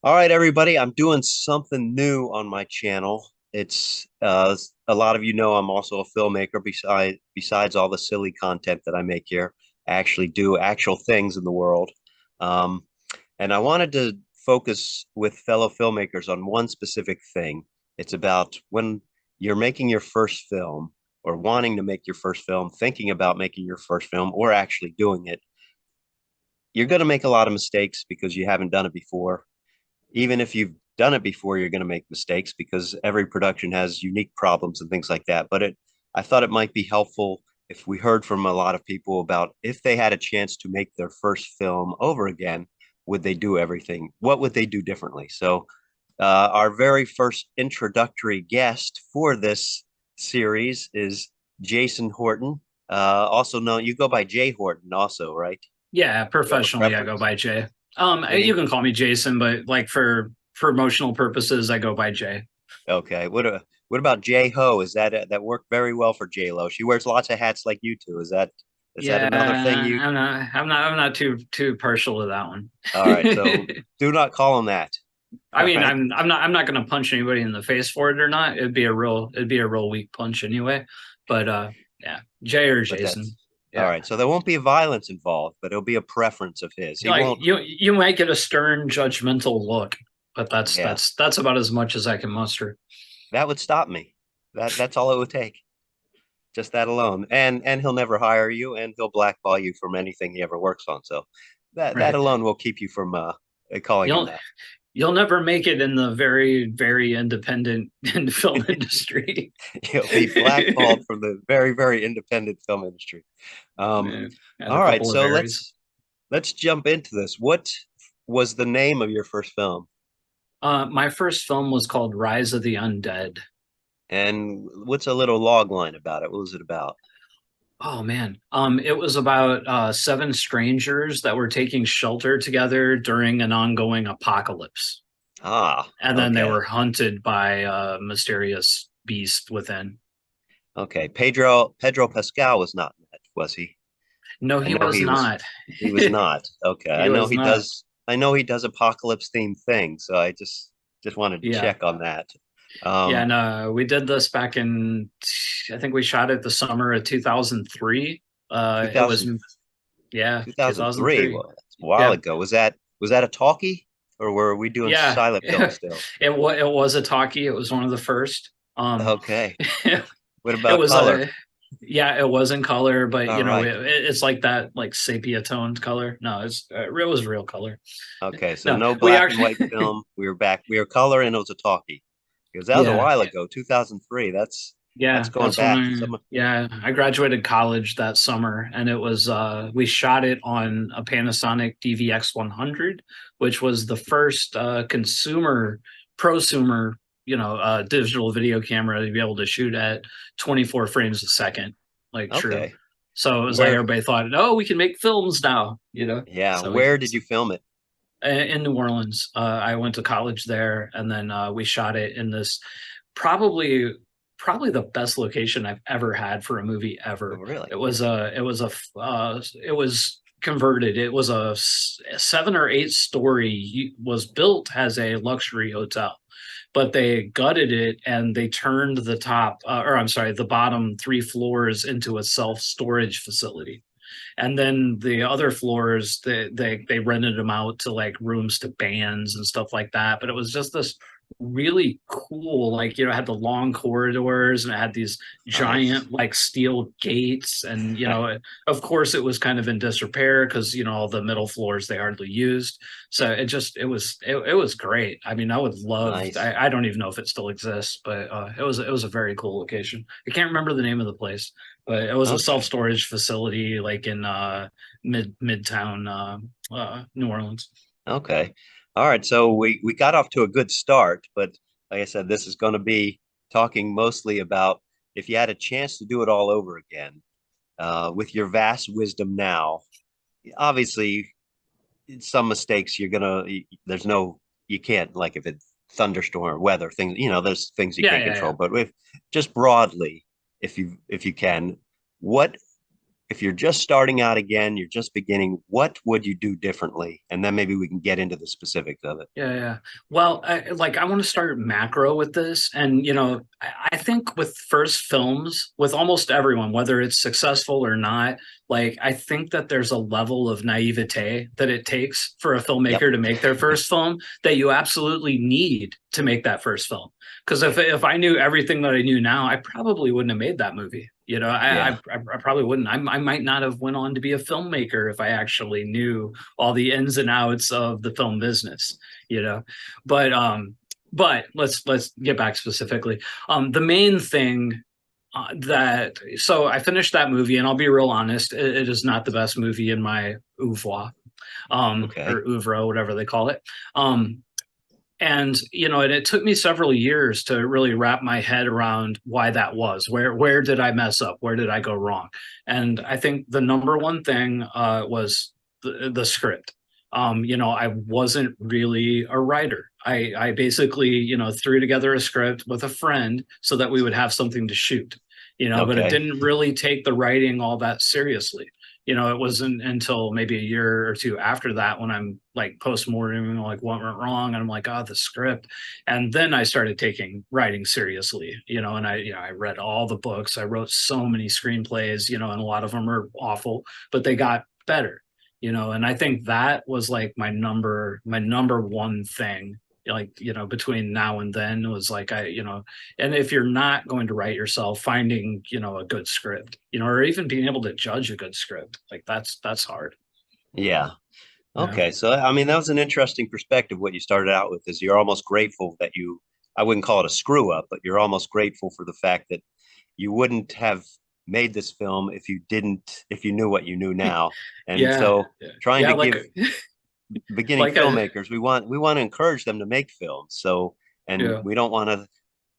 All right, everybody, I'm doing something new on my channel. It's a lot of you know I'm also a filmmaker besides all the silly content that I make here. I actually do actual things in the world. Um, and I wanted to focus with fellow filmmakers on one specific thing. It's about when you're making your first film or wanting to make your first film, thinking about making your first film or actually doing it. You're going to make a lot of mistakes because you haven't done it before. Even if you've done it before, you're going to make mistakes because every production has unique problems and things like that. I thought it might be helpful if we heard from a lot of people about if they had a chance to make their first film over again, would they do everything? What would they do differently? Our very first introductory guest for this series is Jason Horton, also known, you go by Jay Horton, also, right? Yeah, You have a professionally, I go preference? by Jay. You Jay? can call me Jason, but like for promotional purposes, I go by Jay. Okay. What about J Ho? Is that worked very well for J Lo? She wears lots of hats like you two. Is that Yeah, another thing you? I'm not too partial to that one. All right. So do not call him that. I All mean, right. I'm not going to punch anybody in the face for it or not. It'd be a real weak punch anyway. But yeah, Jay or But that's Jason. all Yeah, right. So there won't be violence involved, but it'll be a preference of his. He like won't. you might get a stern, judgmental look, but that's Yeah, that's that's about as much as I can muster. that would stop me. That's all it would take. Just that alone. And he'll never hire you, and he'll blackball you from anything he ever works on. So that Right. alone will keep you from calling him You'll that. you'll never make it in the very, very independent in film industry. He'll be blackballed from the very, very independent film industry. Um, Yeah, has a all right, couple of so varies. let's jump into this. What was the name of your first film, My first film was called Rise of the Undead. and what's a little log line about it? What was it about? Oh man, it was about seven strangers that were taking shelter together during an ongoing apocalypse, Ah, and then they okay, were hunted by a mysterious beast within. okay. Pedro Pascal was not in that, was he? No, I he know was not. he was not. Okay, He was not. I know he does apocalypse themed things, so I just wanted to Yeah. check on that. Yeah, Um, no, we did this back in, I think we shot it the summer of 2003. It was, 2000 yeah, 2003. 2003. Well, that's a while Yeah, ago. Was that a talkie, or were we doing yeah. silent film still? It was a talkie. It was one of the first. Okay. It What about was color? a, yeah, it was in color, but All right. it's like that, like sepia toned color. No, it was real color. Okay. So No, no we black and actually, white film. We were back. We were color, and it was a talkie because that was a yeah. while ago, 2003. That's Yeah, going that's when back. I graduated college that summer, and it was we shot it on a Panasonic DVX 100, which was the first consumer prosumer, digital video camera to be able to shoot at 24 frames a second, like true. Okay. So it was like Where? everybody thought, oh, we can make films now. Yeah. So we Where did you film it? in New Orleans. I went to college there, and then we shot it in this probably probably the best location I've ever had for a movie Oh, ever. really? It was converted. It was a 7 or 8 story was built as a luxury hotel, but they gutted it and they turned the top, or I'm sorry, the bottom 3 floors into a self storage facility, and then the other floors they rented them out to like rooms to bands and stuff like that. But it was just this really cool, like, it had the long corridors and it had these Nice. giant like steel gates, and of course it was kind of in disrepair because all the middle floors they hardly used. So it was great. I mean, I would love, Nice. I don't even know if it still exists, but it was a very cool location. I can't remember the name of the place, but it was a self Okay. storage facility like in midtown New Orleans. Okay. All right. So we got off to a good start, but like I said, this is going to be talking mostly about if you had a chance to do it all over again, with your vast wisdom now. Obviously, some mistakes there's no, you can't, like if it's thunderstorm, weather, things, there's things you Yeah, can't yeah, control. yeah. But just broadly, if you can, what if you're just starting out again, you're just beginning, what would you do differently? And then maybe we can get into the specifics of it. Yeah, yeah. Well, I want to start macro with this, and I think with first films, with almost everyone, whether it's successful or not, like I think that there's a level of naivete that it takes for a Yep. filmmaker to make their first film that you absolutely need to make that first film. Because if I knew everything that I knew now, I probably wouldn't have made that movie. Yeah. I probably wouldn't. I might not have went on to be a filmmaker if I actually knew all the ins and outs of the film business, you know. But let's get back specifically. The main thing that so I finished that movie, and I'll be real honest, it is not the best movie in my oeuvre, Okay. or oeuvre, whatever they call it. And it took me several years to really wrap my head around why that was. Where did I mess up? Where did I go wrong? And I think the number one thing was the script. I wasn't really a writer. I basically, threw together a script with a friend so that we would have something to shoot, but it Okay. didn't really take the writing all that seriously. It wasn't until maybe a year or two after that when I'm like post-mortem, like what went wrong, and I'm like, oh, the script. And then I started taking writing seriously, and I read all the books. I wrote so many screenplays, and a lot of them are awful, but they got better, and I think that was like my number one thing, like, between now and then was like, and if you're not going to write yourself, finding, a good script, or even being able to judge a good script, like that's hard. Yeah. Yeah. Okay. So, I mean, that was an interesting perspective. What you started out with is you're almost grateful that I wouldn't call it a screw up, but you're almost grateful for the fact that you wouldn't have made this film if you knew what you knew now. And Yeah. so Yeah. trying Yeah. to Like, give beginning like I, filmmakers, we want to encourage them to make films. So, and yeah. we don't want to,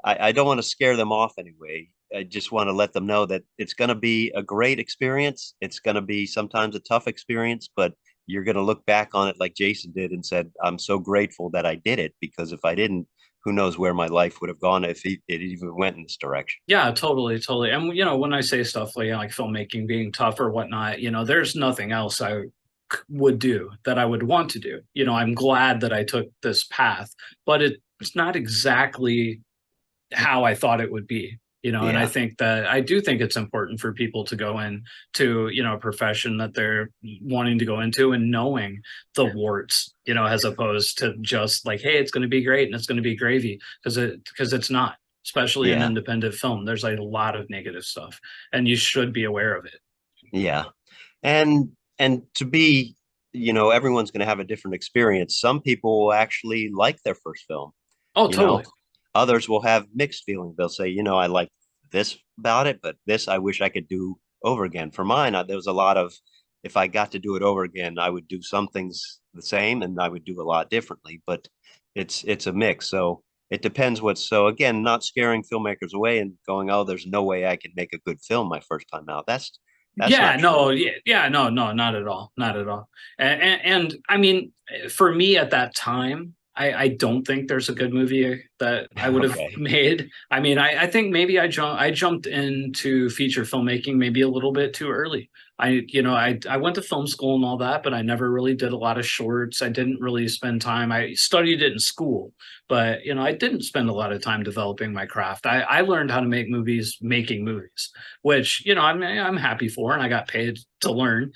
I don't want to scare them off anyway. I just want to let them know that it's going to be a great experience. It's going to be sometimes a tough experience, but you're going to look back on it like Jason did and said, I'm so grateful that I did it, because if I didn't, who knows where my life would have gone if it even went in this direction. Yeah, totally, totally. And when I say stuff like filmmaking being tough or whatnot, there's nothing else I would do that I would want to do. I'm glad that I took this path, but it's not exactly how I thought it would be. And I Yeah. think that I do think it's important for people to go into, a profession that they're wanting to go into and knowing the warts, as opposed to just like, hey, it's going to be great and it's going to be gravy, because it's not, especially in Yeah. independent film. There's like a lot of negative stuff, and you should be aware of it. Yeah. And to be, everyone's going to have a different experience. Some people will actually like their first film, Oh, you know, totally. others will have mixed feelings. They'll say, I like this about it, but this I wish I could do over again. For mine, there was a lot of, if I got to do it over again, I would do some things the same and I would do a lot differently, but it's a mix. So it depends so again, not scaring filmmakers away and going, oh, there's no way I can make a good film my first time out. That's Yeah, not no, true. yeah, yeah, no, no, not at all, not at all. And I mean, for me at that time, I don't think there's a good movie that I would have Okay. made. I mean, I think maybe I jumped into feature filmmaking maybe a little bit too early. I went to film school and all that, but I never really did a lot of shorts. I didn't really spend time. I studied it in school, but I didn't spend a lot of time developing my craft. I learned how to make movies making movies, which I'm happy for, and I got paid to learn.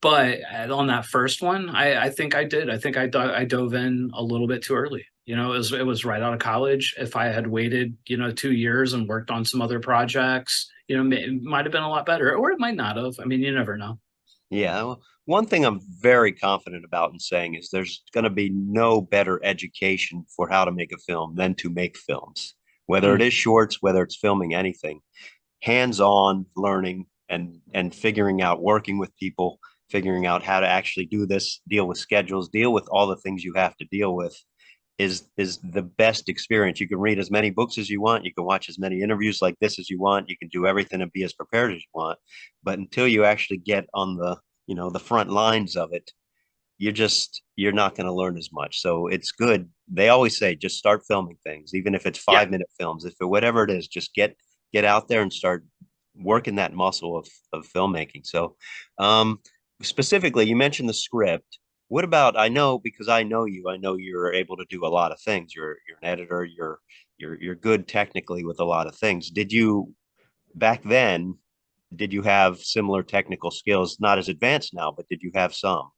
But on that first one, I think I did. I think I dove in a little bit too early. It was right out of college. If I had waited 2 years and worked on some other projects, it might have been a lot better, or it might not have. I mean, you never know. Yeah. Well, one thing I'm very confident about in saying is there's going to be no better education for how to make a film than to make films, whether it Mm. is shorts, whether it's filming anything, hands-on learning and figuring out, working with people, figuring out how to actually do this, deal with schedules, deal with all the things you have to deal with is the best experience. You can read as many books as you want, you can watch as many interviews like this as you want, you can do everything and be as prepared as you want, but until you actually get on the front lines of it, you're not going to learn as much. So it's good. They always say just start filming things, even if it's Yeah, 5 minute films, if it, whatever it is, just get out there and start working that muscle of filmmaking. So, um, specifically, you mentioned the script. What about, I know, because I know you're able to do a lot of things. You're an editor, you're good technically with a lot of things. Did you back then, did you have similar technical skills? Not as advanced now, but did you have some?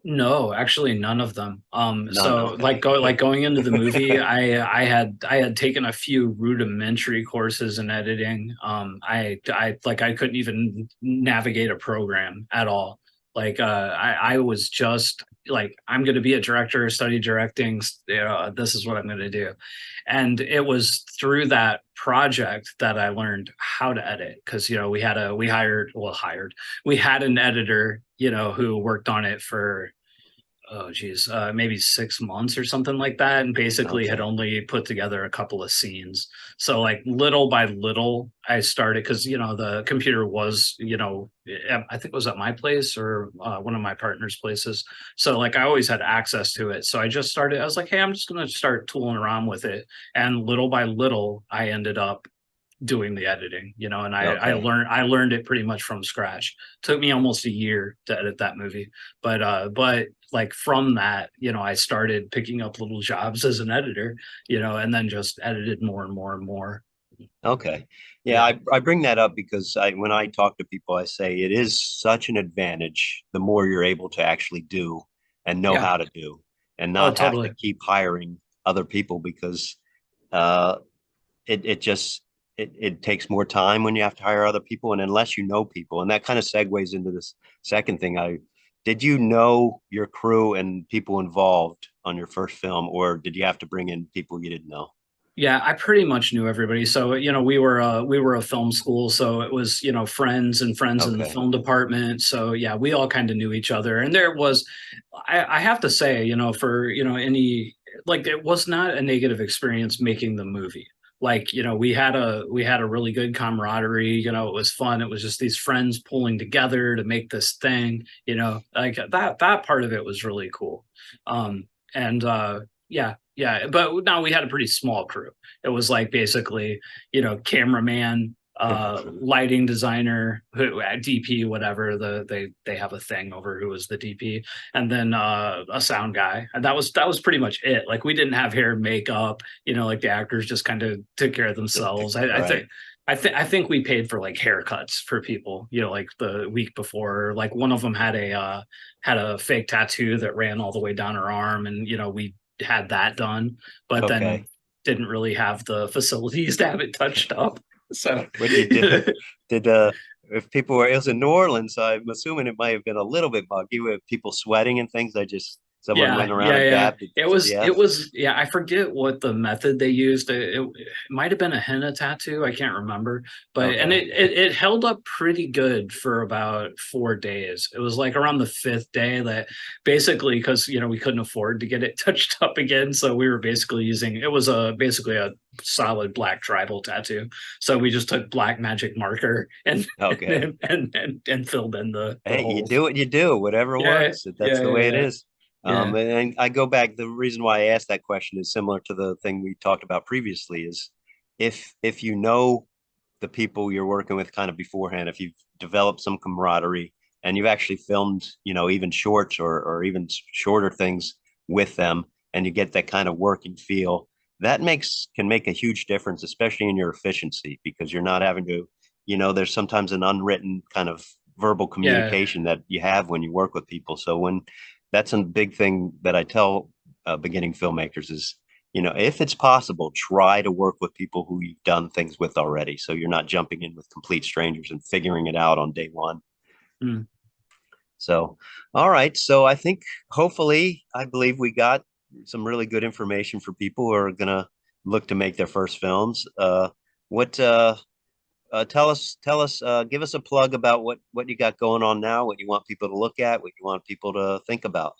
No, actually none of them. None. So Okay. like going into the movie, I had taken a few rudimentary courses in editing. I couldn't even navigate a program at all. I was just like, I'm going to be a director, study directing. This is what I'm going to do. And it was through that project that I learned how to edit, because we had an editor, who worked on it for, oh geez, maybe 6 months or something like that, and basically had Okay. only put together a couple of scenes. So like little by little, I started, because the computer was, I think it was at my place or one of my partner's places. So like I always had access to it. So I just started. I was like, hey, I'm just gonna start tooling around with it, and little by little, I ended up doing the editing, and Okay. I learned it pretty much from scratch. Took me almost a year to edit that movie. But like from that, I started picking up little jobs as an editor, and then just edited more and more and more. Okay. Yeah, Yeah. I bring that up because when I talk to people, I say it is such an advantage the more you're able to actually do and know Yeah. how to do and Oh, not have to totally. keep hiring other people because uh it just it takes more time when you have to hire other people and unless you know people. And that kind of segues into this second thing. I did you know your crew and people involved on your first film, or did you have to bring in people you didn't know? Yeah, I pretty much knew everybody. So, we were a film school, so it was, friends and friends in the Okay. film department. So yeah, we all kind of knew each other. And I have to say, for, any, like, it was not a negative experience making the movie. Like, we had a really good camaraderie, it was fun. It was just these friends pulling together to make this thing, like that part of it was really cool. And Yeah, yeah, but now we had a pretty small crew. It was like basically, cameraman, lighting designer, DP, whatever. They have a thing over who was the DP, and then a sound guy. And that was pretty much it. Like we didn't have hair and makeup. Like the actors just kind of took care of themselves. I Right. think. I think we paid for like haircuts for people, like the week before. Like one of them had a fake tattoo that ran all the way down her arm, and we had that done, but then Okay. didn't really have the facilities to have it touched up. So What did you do? Did if people were, it was in New Orleans, so I'm assuming it might have been a little bit muggy with people sweating and things. I just someone yeah, went around yeah, and yeah. dabbed it. It was, Yeah. it was, yeah. I forget what the method they used. It might have been a henna tattoo. I can't remember, but and Okay. it held up pretty good for about 4 days. It was like around the fifth day that basically, because we couldn't afford to get it touched up again, so we were basically using, it was a basically a solid black tribal tattoo. So we just took black magic marker and Okay. and filled in the Hey, you holes. do what you do, whatever Yeah, works. That's yeah, the yeah, way it yeah, is. yeah. And I go back. The reason why I asked that question is similar to the thing we talked about previously. Is if you know the people you're working with kind of beforehand, if you've developed some camaraderie and you've actually filmed, even shorts or even shorter things with them, and you get that kind of working feel, that makes can make a huge difference, especially in your efficiency because you're not having to, there's sometimes an unwritten kind of verbal Yeah. communication that you have when you work with people. So when that's a big thing that I tell beginning filmmakers is, if it's possible, try to work with people who you've done things with already. So you're not jumping in with complete strangers and figuring it out on day one. Mm. So, all right. So I think hopefully, I believe we got some really good information for people who are going to look to make their first films. What tell us, give us a plug about what you got going on now, what you want people to look at, what you want people to think about.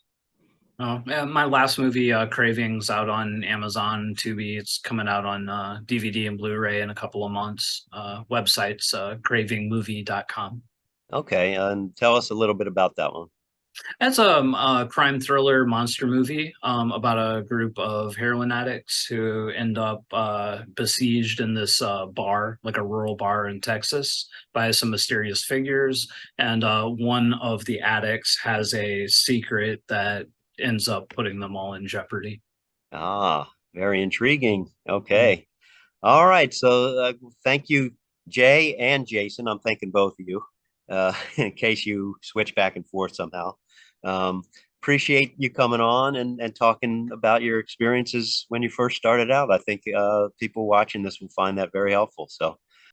Oh, yeah, my last movie, Cravings, out on Amazon, Tubi. It's coming out on DVD and Blu-ray in a couple of months. Website's cravingmovie.com. Okay, and tell us a little bit about that one. That's a crime thriller monster movie about a group of heroin addicts who end up besieged in this bar, like a rural bar in Texas, by some mysterious figures. And one of the addicts has a secret that ends up putting them all in jeopardy. Ah, very intriguing. Mm. Okay. All right. So thank you, Jay and Jason. I'm thanking both of you in case you switch back and forth somehow. Um, appreciate you coming on and talking about your experiences when you first started out. I think people watching this will find that very helpful. So